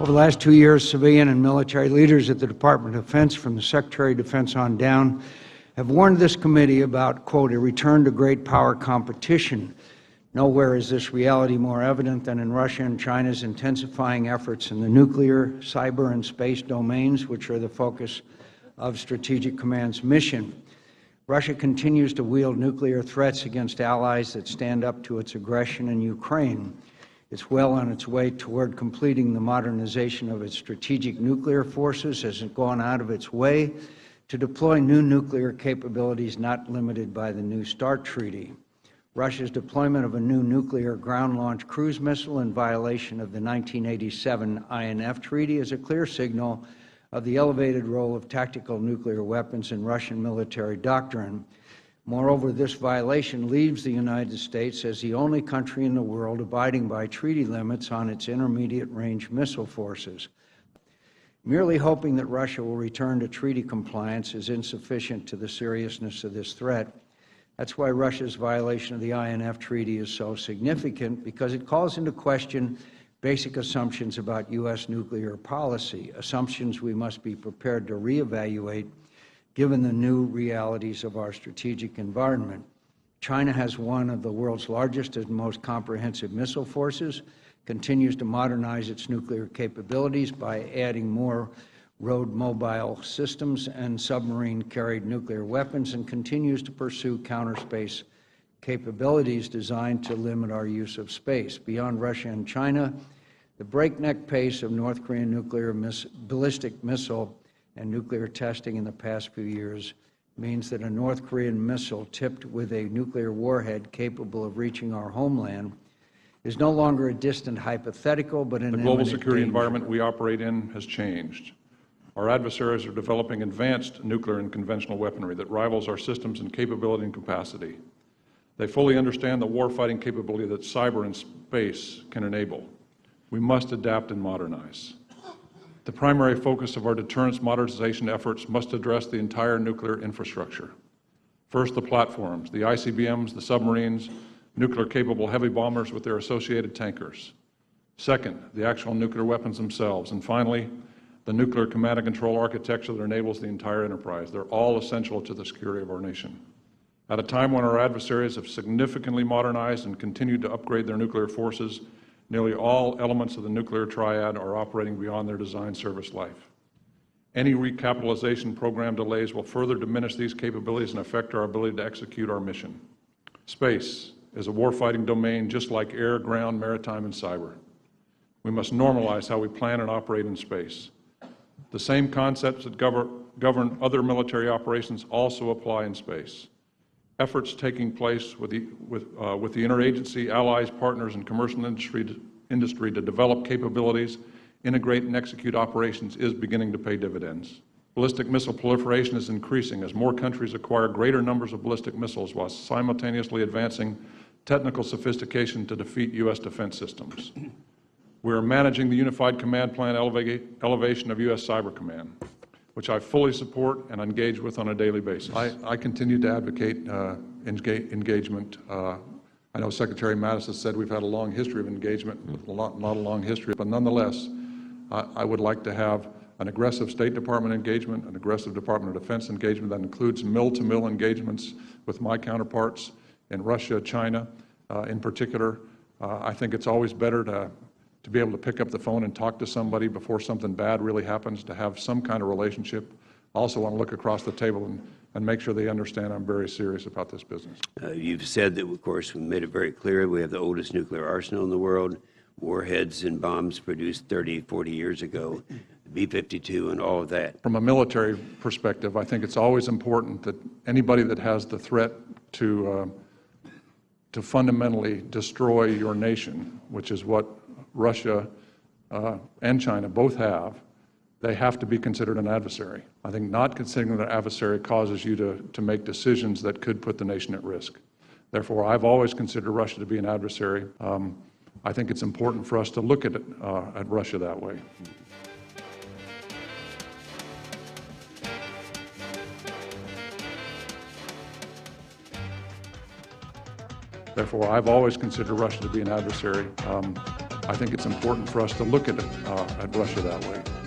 Over the last 2 years, civilian and military leaders at the Department of Defense, from the Secretary of Defense on down, have warned this committee about, quote, a return to great power competition. Nowhere is this reality more evident than in Russia and China's intensifying efforts in the nuclear, cyber, and space domains, which are the focus of Strategic Command's mission. Russia continues to wield nuclear threats against allies that stand up to its aggression in Ukraine. It's well on its way toward completing the modernization of its strategic nuclear forces, as it's gone out of its way to deploy new nuclear capabilities not limited by the New START Treaty. Russia's deployment of a new nuclear ground-launched cruise missile in violation of the 1987 INF Treaty is a clear signal of the elevated role of tactical nuclear weapons in Russian military doctrine. Moreover, this violation leaves the United States as the only country in the world abiding by treaty limits on its intermediate-range missile forces. Merely hoping that Russia will return to treaty compliance is insufficient to the seriousness of this threat. That's why Russia's violation of the INF Treaty is so significant, because it calls into question basic assumptions about U.S. nuclear policy, assumptions we must be prepared to reevaluate given the new realities of our strategic environment. China has one of the world's largest and most comprehensive missile forces, continues to modernize its nuclear capabilities by adding more road mobile systems and submarine-carried nuclear weapons, and continues to pursue counter-space capabilities designed to limit our use of space. Beyond Russia and China, the breakneck pace of North Korean nuclear ballistic missile and nuclear testing in the past few years means that a North Korean missile tipped with a nuclear warhead capable of reaching our homeland is no longer a distant hypothetical, but an imminent danger. The global security danger. environment we operate in has changed. Our adversaries are developing advanced nuclear and conventional weaponry that rivals our systems in capability and capacity. They fully understand the warfighting capability that cyber and space can enable. We must adapt and modernize. The primary focus of our deterrence modernization efforts must address the entire nuclear infrastructure. First, the platforms, the ICBMs, the submarines, nuclear-capable heavy bombers with their associated tankers. Second, the actual nuclear weapons themselves. And finally, the nuclear command and control architecture that enables the entire enterprise. They're all essential to the security of our nation. At a time when our adversaries have significantly modernized and continued to upgrade their nuclear forces, nearly all elements of the nuclear triad are operating beyond their design service life. Any recapitalization program delays will further diminish these capabilities and affect our ability to execute our mission. Space is a warfighting domain just like air, ground, maritime, and cyber. We must normalize how we plan and operate in space. The same concepts that govern other military operations also apply in space. Efforts taking place with the interagency, allies, partners, and commercial industry to develop capabilities, integrate, and execute operations is beginning to pay dividends. Ballistic missile proliferation is increasing as more countries acquire greater numbers of ballistic missiles while simultaneously advancing technical sophistication to defeat U.S. defense systems. We are managing the Unified Command Plan elevation of U.S. Cyber Command, which I fully support and engage with on a daily basis. I continue to advocate engagement. I know Secretary Mattis has said we've had a long history of engagement, not a long history, but nonetheless, I would like to have an aggressive State Department engagement, an aggressive Department of Defense engagement that includes mill-to-mill engagements with my counterparts in Russia, China in particular. I think it's always better to be able to pick up the phone and talk to somebody before something bad really happens, to have some kind of relationship. I also want to look across the table and make sure they understand I'm very serious about this business. You've said that, of course, we made it very clear we have the oldest nuclear arsenal in the world, warheads and bombs produced 30, 40 years ago, B-52 and all of that. From a military perspective, I think it's always important that anybody that has the threat to fundamentally destroy your nation, which is what Russia and China both have, they have to be considered an adversary. I think not considering an adversary causes you to make decisions that could put the nation at risk. Therefore, I've always considered Russia to be an adversary. I think it's important for us to look at Russia that way. Therefore, I've always considered Russia to be an adversary. I think it's important for us to look at Russia that way.